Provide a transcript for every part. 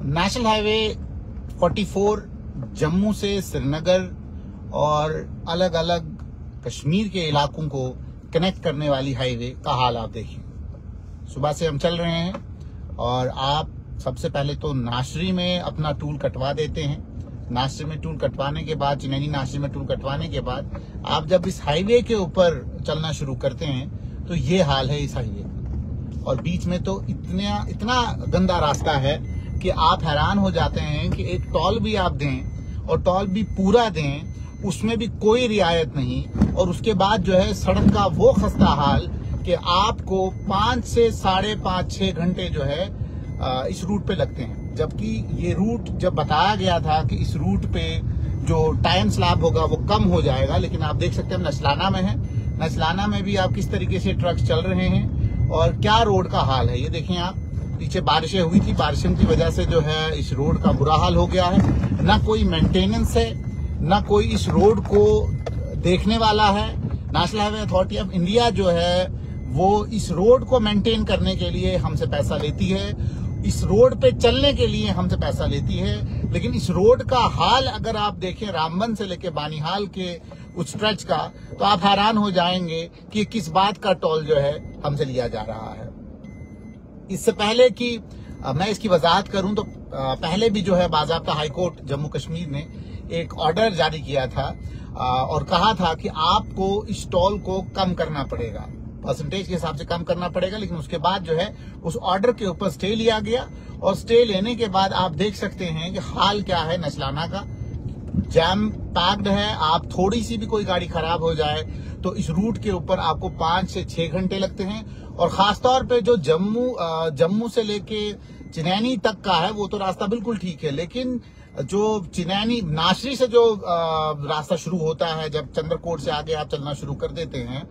National highway 44 Jammu से श्रीनगर और अलग अलग कश्मीर के इलाकों को कनेक्ट करने वाली हाईवे का हाल आप देखिए। सुबह से हम चल रहे हैं और आप सबसे पहले तो नाशरी में अपना टूल कटवा देते हैं। नाशरी में टूल कटवाने के बाद, चिनैनी नाशरी में टूल कटवाने के बाद आप जब इस हाईवे के ऊपर चलना शुरू करते हैं तो ये हाल है इस हाईवे का। और बीच में तो इतना गंदा रास्ता है कि आप हैरान हो जाते हैं कि एक टोल भी आप दें और टोल भी पूरा दें, उसमें भी कोई रियायत नहीं। और उसके बाद जो है सड़क का वो खस्ता हाल कि आपको 5 से 5.5 6 घंटे जो है इस रूट पे लगते हैं। जबकि ये रूट जब बताया गया था कि इस रूट पे जो टाइम स्लैब होगा वो कम हो जाएगा, लेकिन आप देख सकते हैं हम नसलाना में हैं। नसलाना में भी आप किस तरीके से ट्रक चल रहे हैं और क्या रोड का हाल है ये देखें आप। पीछे बारिशें हुई थी, बारिशों की वजह से जो है इस रोड का बुरा हाल हो गया है। ना कोई मेंटेनेंस है, ना कोई इस रोड को देखने वाला है। National highway authority of India जो है वो इस रोड को मेंटेन करने के लिए हमसे पैसा लेती है, इस रोड पे चलने के लिए हमसे पैसा लेती है। लेकिन इस रोड का हाल अगर आप देखें रामबन से लेके बानीहाल के उस स्ट्रेच का, तो आप हैरान हो जाएंगे कि किस बात का टोल जो है हमसे लिया जा रहा है। इससे पहले कि मैं इसकी वजाहत करूं तो पहले भी जो है बाज़ाब्ता हाईकोर्ट जम्मू कश्मीर ने एक ऑर्डर जारी किया था और कहा था कि आपको इस टोल को कम करना पड़ेगा, परसेंटेज के हिसाब से कम करना पड़ेगा। लेकिन उसके बाद जो है उस ऑर्डर के ऊपर स्टे लिया गया और स्टे लेने के बाद आप देख सकते हैं कि हाल क्या है नसलाना का। जैम पैक्ड है, आप थोड़ी सी भी कोई गाड़ी खराब हो जाए तो इस रूट के ऊपर आपको 5 से 6 घंटे लगते हैं। और खासतौर पे जो जम्मू से लेके चिनैनी तक का है वो तो रास्ता बिल्कुल ठीक है, लेकिन जो चिनैनी नाशरी से जो रास्ता शुरू होता है, जब चंद्रकोट से आगे आप चलना शुरू कर देते हैं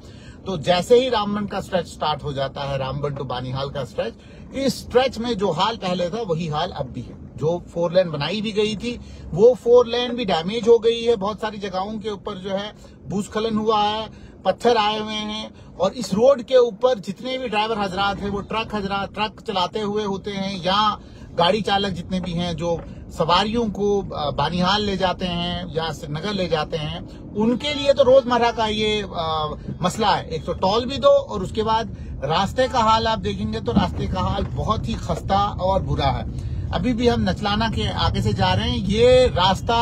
तो जैसे ही रामबन का स्ट्रेच स्टार्ट हो जाता है, रामबन टू बानीहाल का स्ट्रेच, इस स्ट्रेच में जो हाल पहले था वही हाल अब भी है। जो 4 लेन बनाई भी गई थी वो 4 लेन भी डैमेज हो गई है। बहुत सारी जगहों के ऊपर जो है भूस्खलन हुआ है, पत्थर आए हुए हैं। और इस रोड के ऊपर जितने भी ड्राइवर हजरात हैं वो ट्रक चलाते हुए होते हैं, या गाड़ी चालक जितने भी हैं जो सवारियों को बानीहाल ले जाते हैं या श्रीनगर ले जाते हैं, उनके लिए तो रोजमर्रा का ये मसला है। एक तो टोल भी दो और उसके बाद रास्ते का हाल आप देखेंगे तो रास्ते का हाल बहुत ही खस्ता और बुरा है। अभी भी हम नचलाना के आगे से जा रहे हैं। ये रास्ता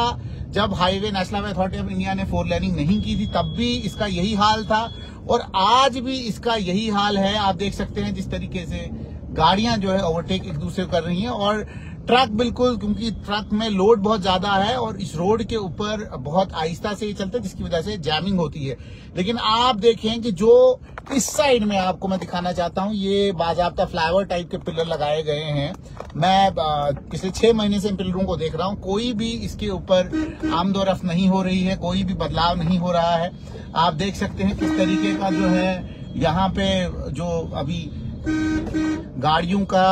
जब highway national highway authority of India ने 4 लेनिंग नहीं की थी तब भी इसका यही हाल था और आज भी इसका यही हाल है। आप देख सकते हैं जिस तरीके से गाड़ियां जो है ओवरटेक एक दूसरे को कर रही हैं और ट्रक बिल्कुल, क्योंकि ट्रक में लोड बहुत ज्यादा है और इस रोड के ऊपर बहुत आहिस्ता से ये चलते हैं जिसकी वजह से जैमिंग होती है। लेकिन आप देखें कि जो इस साइड में आपको मैं दिखाना चाहता हूं, ये बाजाब्ता फ्लाईओवर टाइप के पिलर लगाए गए हैं। मैं पिछले 6 महीने से इन पिलरों को देख रहा हूं, कोई भी इसके ऊपर आमदोरफ्त नहीं हो रही है, कोई भी बदलाव नहीं हो रहा है। आप देख सकते हैं किस तरीके का जो है यहाँ पे जो अभी गाड़ियों का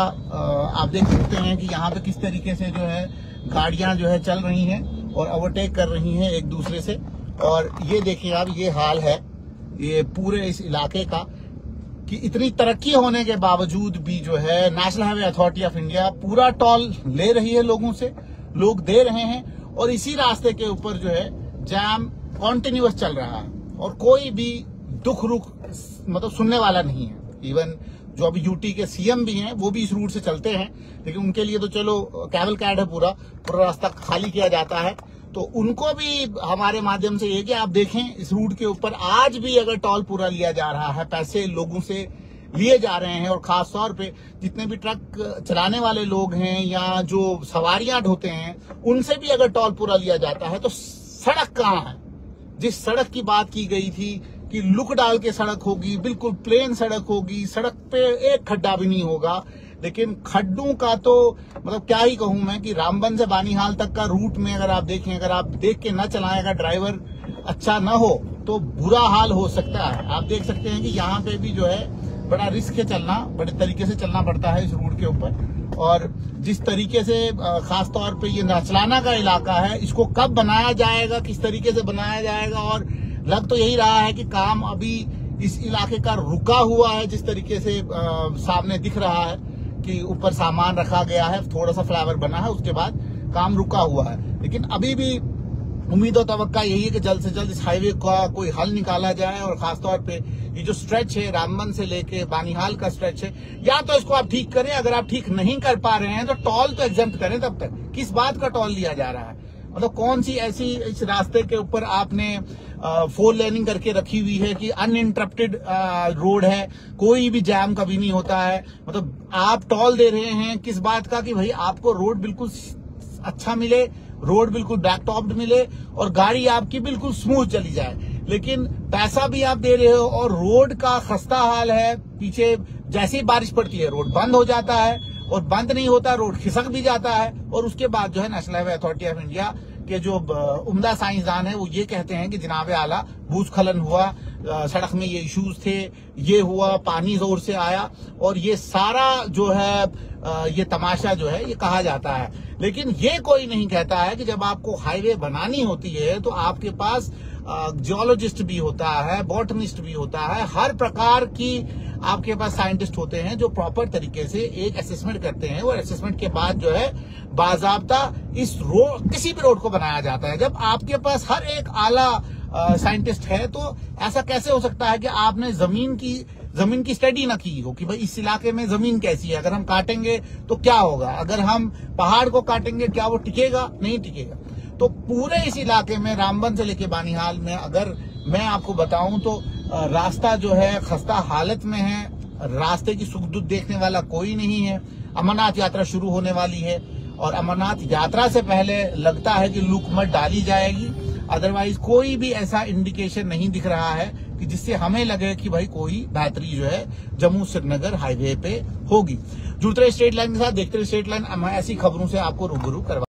आप देख सकते हैं कि यहाँ पे किस तरीके से जो है गाड़ियां जो है चल रही हैं और ओवरटेक कर रही हैं एक दूसरे से। और ये देखिए आप, ये हाल है ये पूरे इस इलाके का कि इतनी तरक्की होने के बावजूद भी जो है national highway authority of India पूरा टोल ले रही है लोगों से, लोग दे रहे हैं और इसी रास्ते के ऊपर जो है जैम कॉन्टिन्यूअस चल रहा है और कोई भी दुख रुख मतलब सुनने वाला नहीं है। इवन जो अभी यूटी के सीएम भी हैं वो भी इस रूट से चलते हैं, लेकिन उनके लिए तो चलो कैवल कैड है, पूरा रास्ता खाली किया जाता है। तो उनको भी हमारे माध्यम से ये कि आप देखें इस रूट के ऊपर आज भी अगर टोल पूरा लिया जा रहा है, पैसे लोगों से लिए जा रहे हैं और खास तौर पे जितने भी ट्रक चलाने वाले लोग हैं या जो सवारियां ढोते हैं उनसे भी अगर टोल पूरा लिया जाता है तो सड़क कहाँ है? जिस सड़क की बात की गई थी कि लुक डाल के सड़क होगी, बिल्कुल प्लेन सड़क होगी, सड़क पे एक खड्डा भी नहीं होगा, लेकिन खड्डों का तो मतलब क्या ही कहूं मैं कि रामबन से बानीहाल तक का रूट में अगर आप देखें, अगर आप देख के न चलाएं, अगर ड्राइवर अच्छा न हो तो बुरा हाल हो सकता है। आप देख सकते हैं कि यहाँ पे भी जो है बड़ा रिस्क है चलना, बड़े तरीके से चलना पड़ता है इस रूट के ऊपर। और जिस तरीके से खास तौर पे ये नचलाना का इलाका है, इसको कब बनाया जाएगा, किस तरीके से बनाया जाएगा, और लग तो यही रहा है कि काम अभी इस इलाके का रुका हुआ है जिस तरीके से सामने दिख रहा है। कि ऊपर सामान रखा गया है, थोड़ा सा फ्लाईओवर बना है, उसके बाद काम रुका हुआ है। लेकिन अभी भी उम्मीद और तवक्का यही है कि जल्द से जल्द इस हाईवे का कोई हल निकाला जाए, और खासतौर पे ये जो स्ट्रेच है रामबन से लेके बानीहाल का स्ट्रेच है, या तो इसको आप ठीक करें, अगर आप ठीक नहीं कर पा रहे हैं तो टोल तो एग्जेम्प्ट करें। तब तक किस बात का टोल लिया जा रहा है? मतलब कौन सी ऐसी इस रास्ते के ऊपर आपने 4 लेनिंग करके रखी हुई है कि अनइंटरप्टेड रोड है, कोई भी जैम कभी नहीं होता है। मतलब आप टोल दे रहे हैं किस बात का? कि भाई आपको रोड बिल्कुल अच्छा मिले, रोड बिल्कुल बैक टॉप्ड मिले और गाड़ी आपकी बिल्कुल स्मूथ चली जाए। लेकिन पैसा भी आप दे रहे हो और रोड का खस्ता हाल है। पीछे जैसे ही बारिश पड़ती है रोड बंद हो जाता है, और बंद नहीं होता, रोड खिसक भी जाता है। और उसके बाद जो है national highway authority of India के जो उम्दा साइंसदान है वो ये कहते हैं कि जनाबे आला भूस्खलन हुआ, सड़क में ये इश्यूज थे, ये हुआ, पानी जोर से आया, और ये सारा जो है ये तमाशा जो है ये कहा जाता है। लेकिन ये कोई नहीं कहता है कि जब आपको हाईवे बनानी होती है तो आपके पास जियोलॉजिस्ट भी होता है, बॉटनिस्ट भी होता है, हर प्रकार की आपके पास साइंटिस्ट होते हैं जो प्रॉपर तरीके से एक असेसमेंट करते हैं, और असेसमेंट के बाद जो है बाजाब्ता इस रोड, किसी भी रोड को बनाया जाता है। जब आपके पास हर एक आला साइंटिस्ट है तो ऐसा कैसे हो सकता है कि आपने जमीन की स्टडी ना की हो कि भाई इस इलाके में जमीन कैसी है, अगर हम काटेंगे तो क्या होगा, अगर हम पहाड़ को काटेंगे क्या वो टिकेगा? नहीं टिकेगा। तो पूरे इस इलाके में रामबन से लेके बानीहाल में अगर मैं आपको बताऊं तो रास्ता जो है खस्ता हालत में है, रास्ते की सुख दुख देखने वाला कोई नहीं है। अमरनाथ यात्रा शुरू होने वाली है और अमरनाथ यात्रा से पहले लगता है कि लूक मत डाली जाएगी, अदरवाइज कोई भी ऐसा इंडिकेशन नहीं दिख रहा है कि जिससे हमें लगे कि भाई कोई बेहतरी जो है जम्मू श्रीनगर हाईवे पे होगी। जुड़ते रहिए स्टेट लाइन के साथ, देखते रहिए स्टेट लाइन। ऐसी खबरों से आपको रूबरू करवा